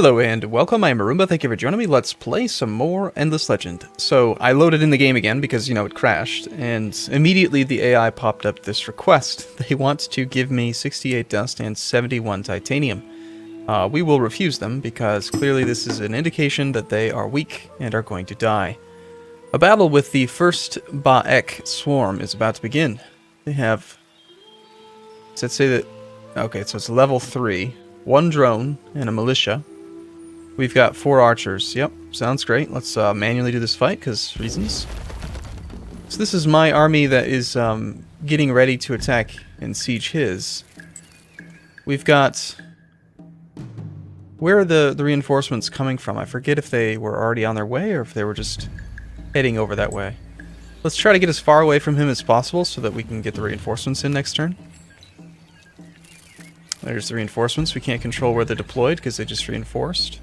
Hello and welcome, I'm Arumba, thank you for joining me. Let's play some more Endless Legend. So, I loaded in the game again because, it crashed, and immediately the AI popped up this request. They want to give me 68 dust and 71 titanium. We will refuse them because clearly this is an indication that they are weak and are going to die. A battle with the first Baek swarm is about to begin. They have... Let's say that... Okay, so it's level 3. 1 drone and a militia. We've got 4 archers. Yep, sounds great. Let's manually do this fight, because reasons. So this is my army that is getting ready to attack and siege his. We've got... Where are the reinforcements coming from? I forget if they were already on their way, or if they were just heading over that way. Let's try to get as far away from him as possible, so that we can get the reinforcements in next turn. There's the reinforcements. We can't control where they're deployed, because they just reinforced.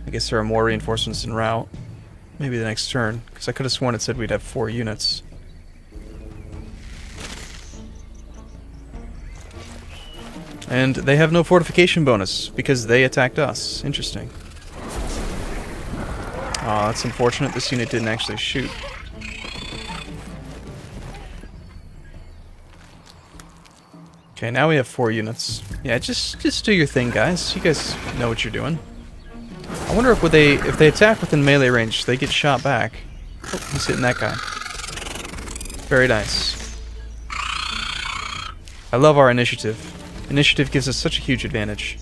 I guess there are more reinforcements en route. Maybe the next turn, because I could have sworn it said we'd have 4 units. And they have no fortification bonus, because they attacked us. Interesting. Aw, that's unfortunate. This unit didn't actually shoot. Okay, now we have 4 units. Yeah, just do your thing, guys. You guys know what you're doing. I wonder if they attack within melee range, they get shot back. Oh, he's hitting that guy. Very nice. I love our initiative. Initiative gives us such a huge advantage.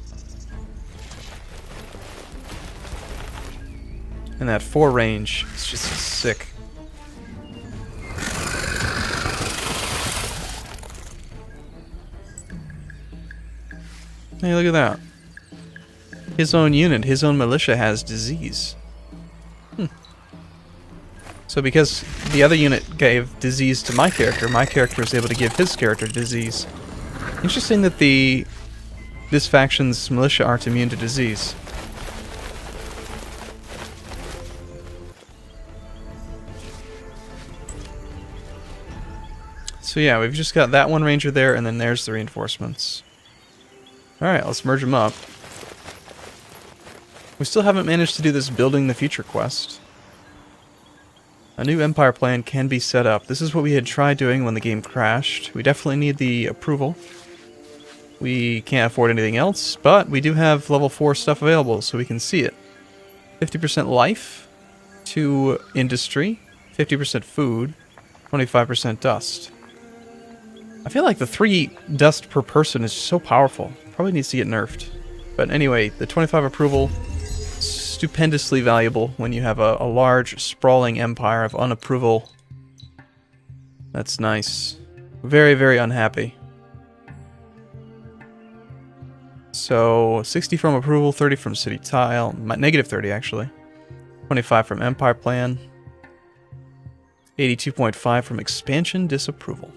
And that 4 range is just sick. Hey, look at that. His own unit, his own militia has disease. So because the other unit gave disease to my character is able to give his character disease. Interesting that this faction's militia aren't immune to disease. So yeah, we've just got that one ranger there, and then there's the reinforcements. Alright, let's merge them up. We still haven't managed to do this Building the Future quest. A new empire plan can be set up. This is what we had tried doing when the game crashed. We definitely need the approval. We can't afford anything else, but we do have level 4 stuff available, so we can see it. 50% life, 2 industry, 50% food, 25% dust. I feel like the 3 dust per person is so powerful. Probably needs to get nerfed. But anyway, the 25 approval, stupendously valuable when you have a large, sprawling empire of unapproval. That's nice. Very, very unhappy. So, 60 from approval, 30 from city tile, negative 30 actually. 25 from empire plan. 82.5 from expansion disapproval.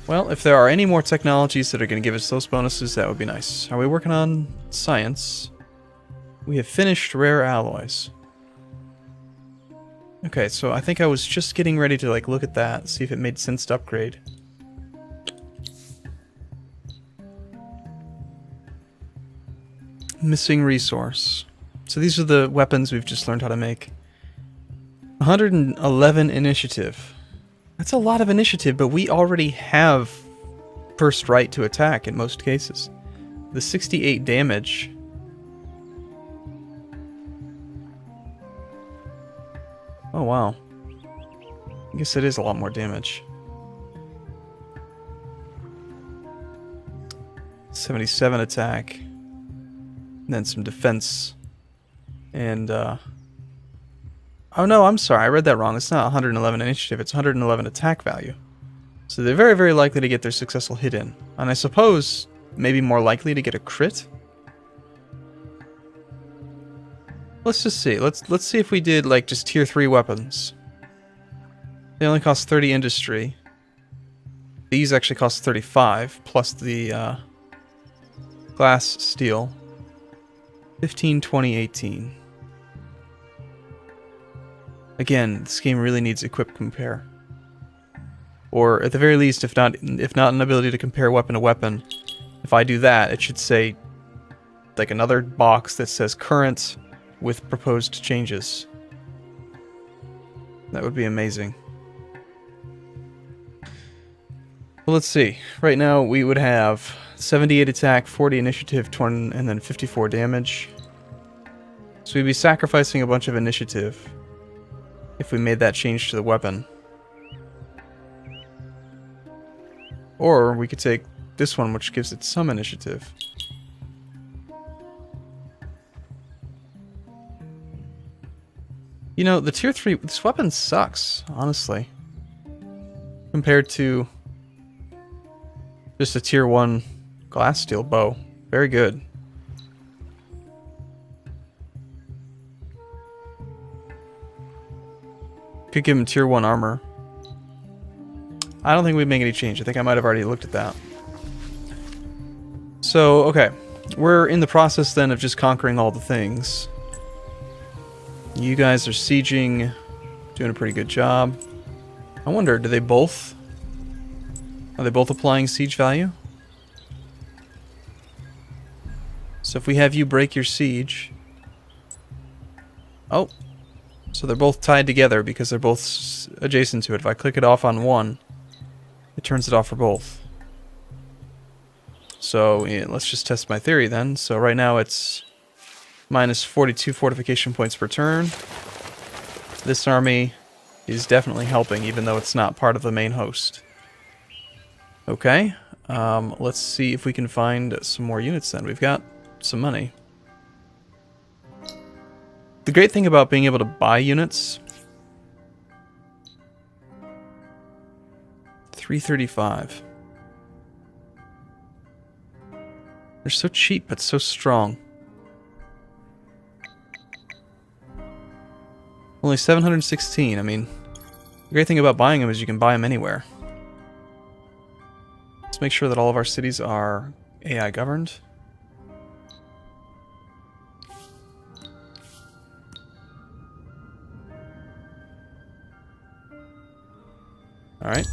Well, if there are any more technologies that are going to give us those bonuses, that would be nice. Are we working on science? We have finished rare alloys. Okay, so I think I was just getting ready to look at that, see if it made sense to upgrade. Missing resource. So these are the weapons we've just learned how to make. 111 initiative. That's a lot of initiative, but we already have first right to attack in most cases. The 68 damage. Oh wow. I guess it is a lot more damage. 77 attack. And then some defense. And oh no, I'm sorry, I read that wrong. It's not 111 initiative, it's 111 attack value. So they're very, very likely to get their successful hit in. And I suppose maybe more likely to get a crit? Let's just see. Let's see if we did just tier 3 weapons. They only cost 30 industry. These actually cost 35, plus the glass steel. 15, 20, 18. Again, this game really needs equip compare. Or at the very least, if not an ability to compare weapon to weapon, if I do that, it should say like another box that says current with proposed changes. That would be amazing. Well, let's see. Right now we would have 78 attack, 40 initiative, 20, and then 54 damage. So we'd be sacrificing a bunch of initiative if we made that change to the weapon. Or we could take this one, which gives it some initiative. You know, the tier 3, this weapon sucks, honestly. Compared to just a tier 1 glass steel bow. Very good. Could give him tier 1 armor. I don't think we'd make any change. I think I might have already looked at that. So, okay. We're in the process then of just conquering all the things. You guys are sieging, doing a pretty good job. I wonder, are they both applying siege value? So if we have you break your siege... Oh. So they're both tied together because they're both adjacent to it. If I click it off on one, it turns it off for both. So yeah, let's just test my theory then. So right now it's minus 42 fortification points per turn. This army is definitely helping, even though it's not part of the main host. Okay, let's see if we can find some more units then. We've got some money. The great thing about being able to buy units... 335. They're so cheap, but so strong. Only 716. I mean, the great thing about buying them is you can buy them anywhere. Let's make sure that all of our cities are AI governed. Alright.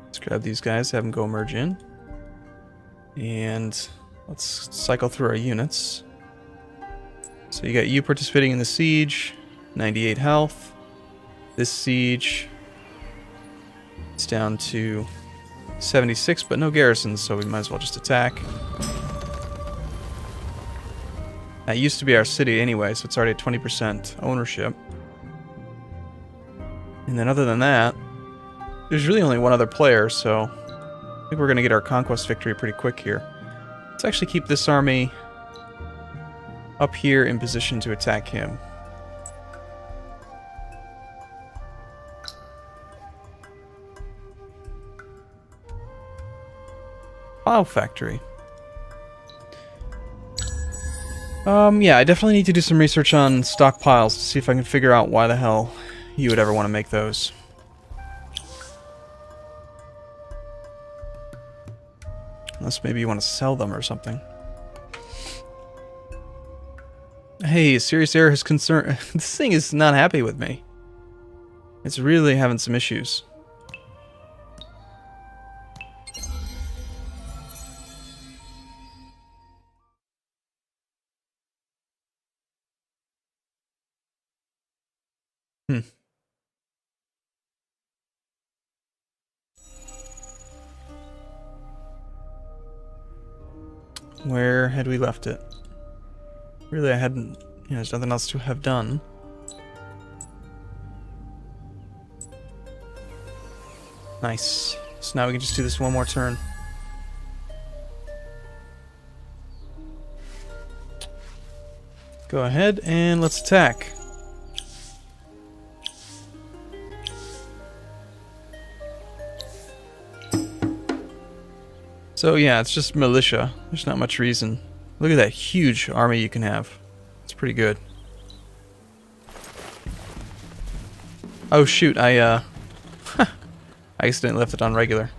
Let's grab these guys, have them go merge in. And let's cycle through our units. So you got you participating in the siege, 98 health. This siege is down to 76, but no garrisons, so we might as well just attack. That used to be our city anyway, so it's already at 20% ownership. And then other than that, there's really only one other player, so I think we're going to get our conquest victory pretty quick here. Let's actually keep this army up here in position to attack him. File factory. Yeah, I definitely need to do some research on stockpiles to see if I can figure out why the hell you would ever want to make those. Unless maybe you want to sell them or something. Hey, serious error is concerned. This thing is not happy with me. It's really having some issues. Where had we left it? Really, I hadn't... there's nothing else to have done. Nice. So now we can just do this one more turn. Go ahead and let's attack. So yeah, it's just militia. There's not much reason. Look at that huge army you can have. It's pretty good. Oh shoot, I accidentally left it on regular.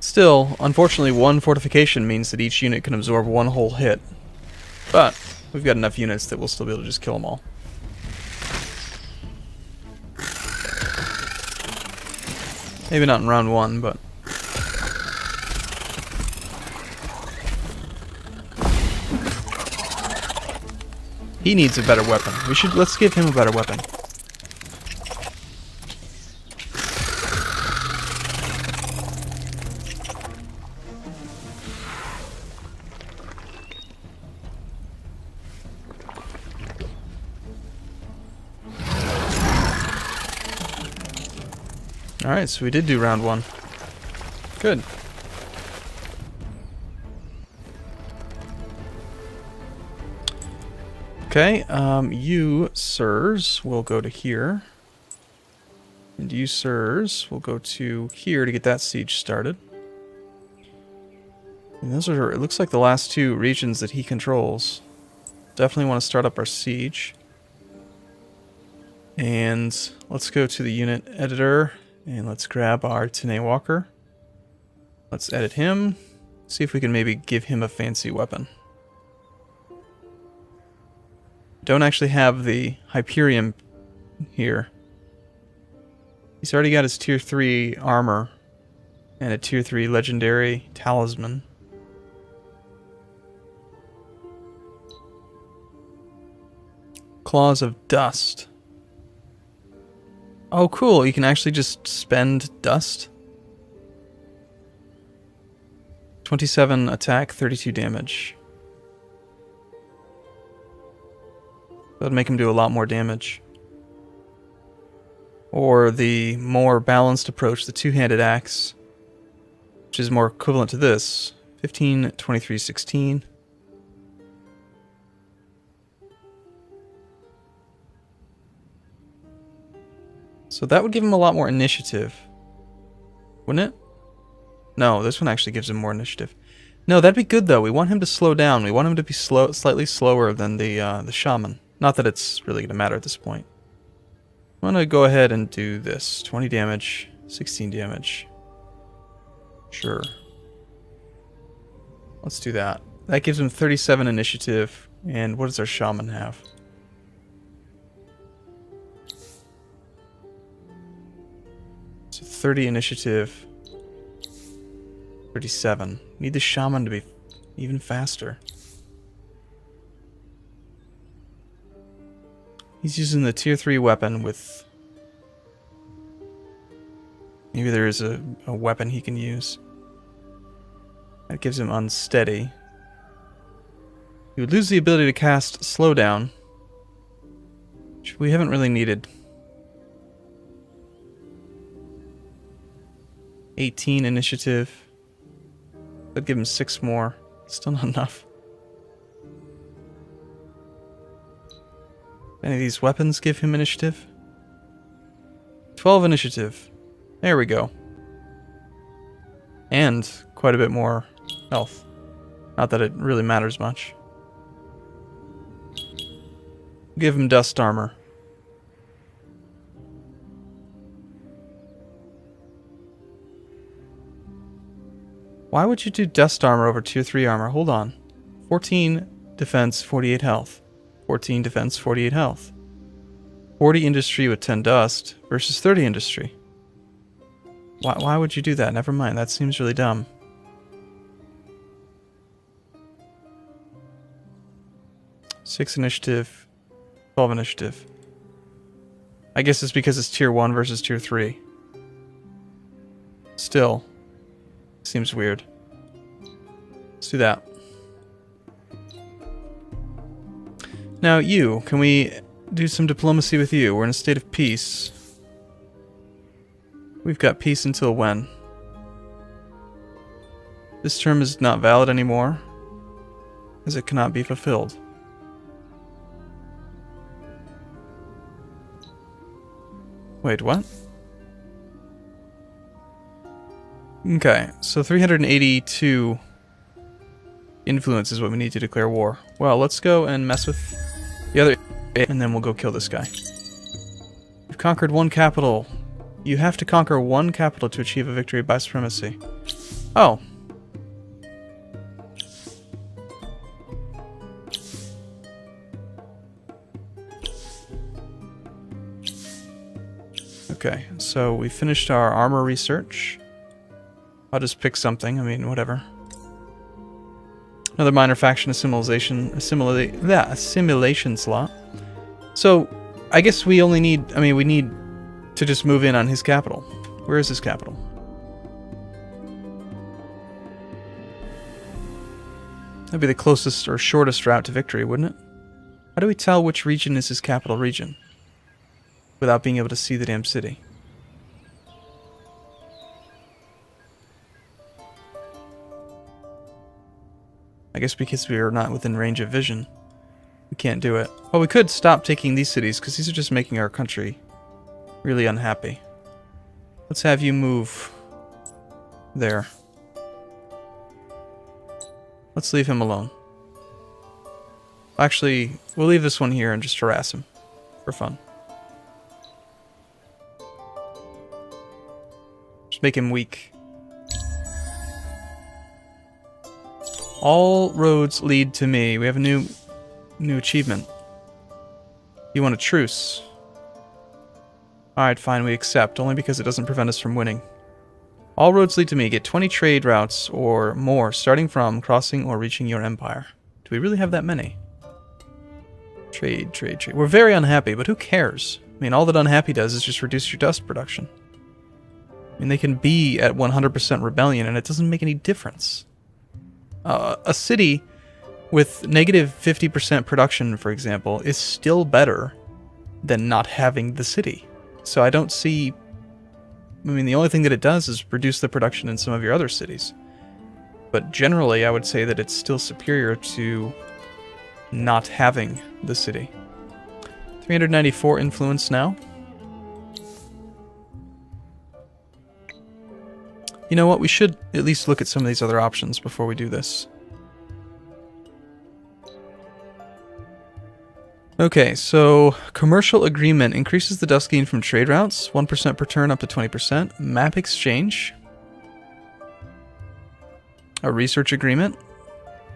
Still, unfortunately, one fortification means that each unit can absorb one whole hit. But we've got enough units that we'll still be able to just kill them all. Maybe not in round 1, but... He needs a better weapon. Let's give him a better weapon. Alright, so we did do round 1. Good. Okay, you, sirs, will go to here. And you, sirs, will go to here to get that siege started. And those are, it looks like, the last 2 regions that he controls. Definitely want to start up our siege. And let's go to the unit editor, and let's grab our Tene Walker. Let's edit him. See if we can maybe give him a fancy weapon. Don't actually have the Hyperion here. He's already got his tier 3 armor and a tier 3 legendary talisman. Claws of Dust. Oh cool, you can actually just spend dust. 27 attack, 32 damage. That'd make him do a lot more damage. Or the more balanced approach, the two-handed axe, which is more equivalent to this. 15, 23, 16. So that would give him a lot more initiative. Wouldn't it? No, this one actually gives him more initiative. No, that'd be good though. We want him to slow down. We want him to be slightly slower than the shaman. Not that it's really going to matter at this point. I'm going to go ahead and do this. 20 damage, 16 damage. Sure. Let's do that. That gives him 37 initiative. And what does our shaman have? So 30 initiative. 37. Need the shaman to be even faster. He's using the tier 3 weapon with... Maybe there is a weapon he can use. That gives him unsteady. He would lose the ability to cast slowdown, which we haven't really needed. 18 initiative. That'd give him 6 more. Still not enough. Any of these weapons give him initiative? 12 initiative. There we go. And quite a bit more health. Not that it really matters much. Give him dust armor. Why would you do dust armor over tier 3 armor? Hold on. 14 defense, 48 health. 14 defense, 48 health. 40 industry with 10 dust versus 30 industry. Why would you do that? Never mind, that seems really dumb. Six initiative, 12 initiative. I guess it's because it's tier 1 versus tier 3. Still, seems weird. Let's do that. Now you, can we do some diplomacy with you? We're in a state of peace. We've got peace until when? This term is not valid anymore, as it cannot be fulfilled. Wait, what? Okay, so 382 influence is what we need to declare war. Well, let's go and mess with the other, and then we'll go kill this guy. You've conquered 1 capital. You have to conquer 1 capital to achieve a victory by supremacy. Oh. Okay, so we finished our armor research. I'll just pick something, I mean, whatever. Another minor faction assimilation slot. So, I guess we only need, we need to just move in on his capital. Where is his capital? That'd be the closest or shortest route to victory, wouldn't it? How do we tell which region is his capital region without being able to see the damn city? I guess because we are not within range of vision, we can't do it. Well, we could stop taking these cities, because these are just making our country really unhappy. Let's have you move there. Let's leave him alone. Actually, we'll leave this one here and just harass him for fun. Just make him weak. All roads lead to me. We have a new achievement. You want a truce? Alright, fine, we accept, only because it doesn't prevent us from winning. All roads lead to me. Get 20 trade routes or more, starting from, crossing, or reaching your empire. Do we really have that many? Trade, trade, trade. We're very unhappy, but who cares? I mean, all that unhappy does is just reduce your dust production. I mean, they can be at 100% rebellion, and it doesn't make any difference. A city with negative 50% production, for example, is still better than not having the city. So I don't see... I mean, the only thing that it does is reduce the production in some of your other cities. But generally, I would say that it's still superior to not having the city. 394 influence now. You know what? We should at least look at some of these other options before we do this. Okay, so commercial agreement increases the dust gain from trade routes, 1% per turn up to 20%. Map exchange. A research agreement,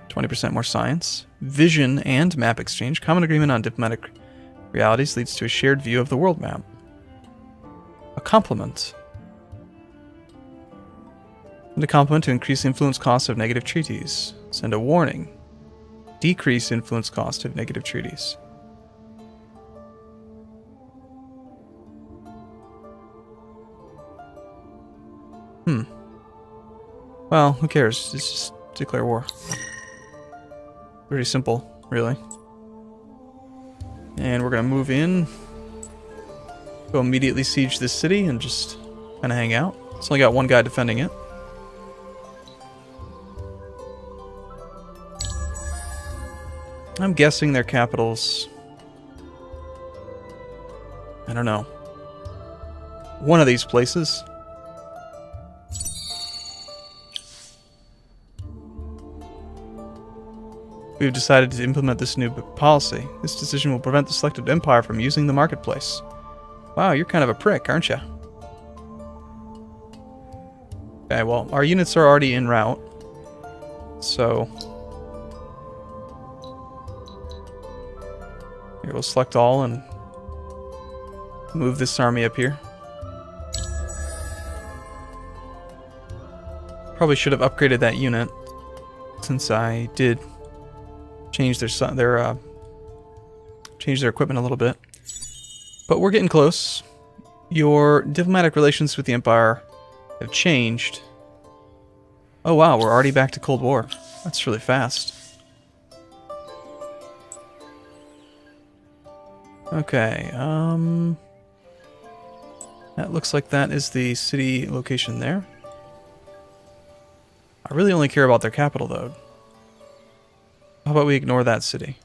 20% more science. Vision and map exchange. Common agreement on diplomatic realities leads to a shared view of the world map. A compliment. Send a compliment to increase influence cost of negative treaties. Send a warning. Decrease influence cost of negative treaties. Well, who cares? It's just declare war. Pretty simple, really. And we're gonna move in. Go immediately siege this city and just kind of hang out. It's only got one guy defending it. I'm guessing their capitals... I don't know. One of these places. We've decided to implement this new policy. This decision will prevent the selected empire from using the marketplace. Wow, you're kind of a prick, aren't you? Okay, well, our units are already en route. So... here, we'll select all and move this army up here. Probably should have upgraded that unit, since I did change their equipment a little bit. But we're getting close. Your diplomatic relations with the Empire have changed. Oh wow, we're already back to Cold War. That's really fast. Okay, that looks like that is the city location there. I really only care about their capital, though. How about we ignore that city?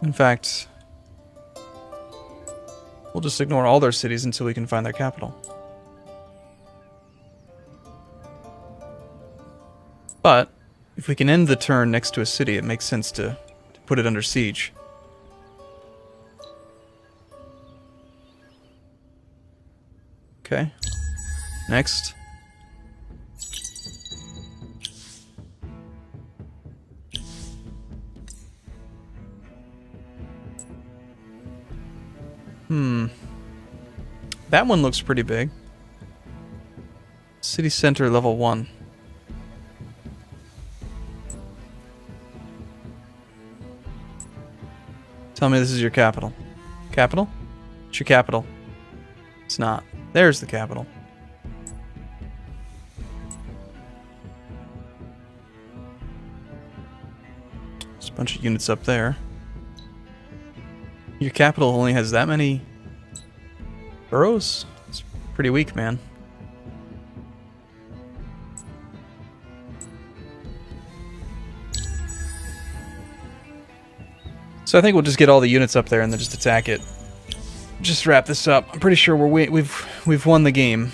In fact, we'll just ignore all their cities until we can find their capital. But if we can end the turn next to a city, it makes sense to put it under siege. Okay. Next. That one looks pretty big. City center level 1. Tell me this is your capital. Capital? It's your capital. It's not. There's the capital. There's a bunch of units up there. Your capital only has that many boroughs? It's pretty weak, man. So I think we'll just get all the units up there and then just attack it. Just wrap this up. I'm pretty sure we've won the game.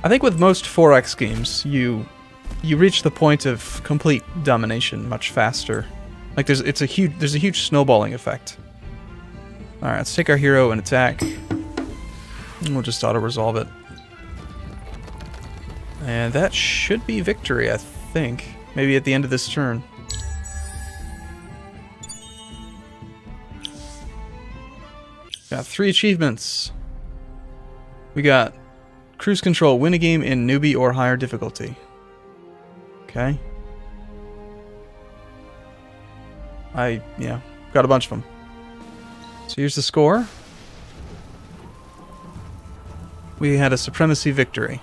I think with most 4X games, you reach the point of complete domination much faster. Like there's a huge snowballing effect. All right, let's take our hero and attack. And we'll just auto-resolve it. And that should be victory, I think. Maybe at the end of this turn. Got 3 achievements. We got cruise control, win a game in newbie or higher difficulty. Okay. Yeah, got a bunch of them. So here's the score. We had a supremacy victory.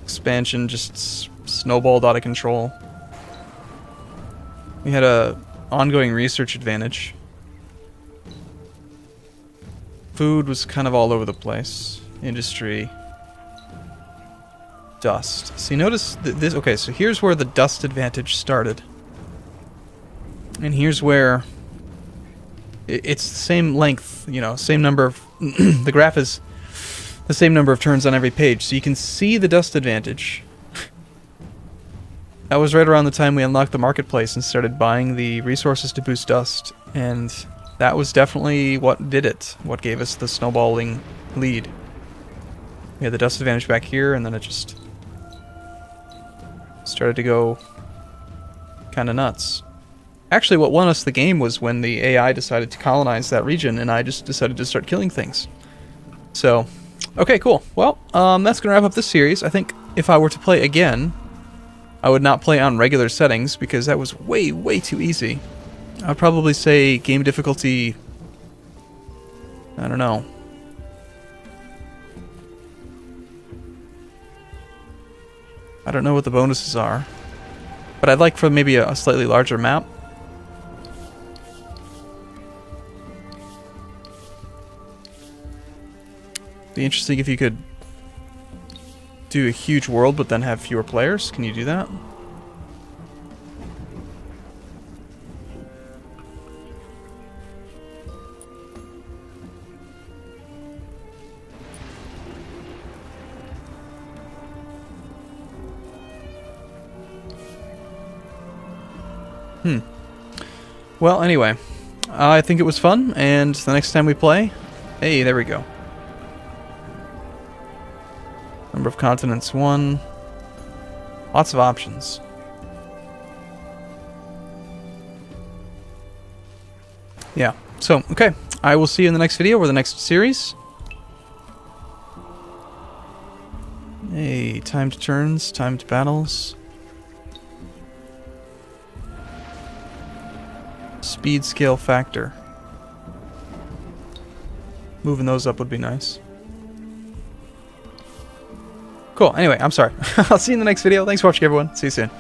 Expansion just snowballed out of control. We had a ongoing research advantage. Food was kind of all over the place. Industry. Dust. See, notice this. Okay, so here's where the dust advantage started. And here's where it's the same length, you know, same number of... the graph is the same number of turns on every page. So you can see the dust advantage. That was right around the time we unlocked the marketplace and started buying the resources to boost dust. And that was definitely what did it. What gave us the snowballing lead. We had the dust advantage back here, and then it just started to go kind of nuts. Actually, what won us the game was when the AI decided to colonize that region, and I just decided to start killing things. So, okay, cool. Well, that's going to wrap up this series. I think if I were to play again, I would not play on regular settings, because that was way, way too easy. I'd probably say game difficulty... I don't know. I don't know what the bonuses are. But I'd like for maybe a slightly larger map. Be interesting if you could do a huge world but then have fewer players. Can you do that? Well, anyway, I think it was fun, and the next time we play... Hey, there we go. Number of continents, 1. Lots of options. Yeah, so, okay. I will see you in the next video or the next series. Hey, timed turns, timed battles. Speed scale factor. Moving those up would be nice. Cool. Anyway, I'm sorry. I'll see you in the next video. Thanks for watching, everyone. See you soon.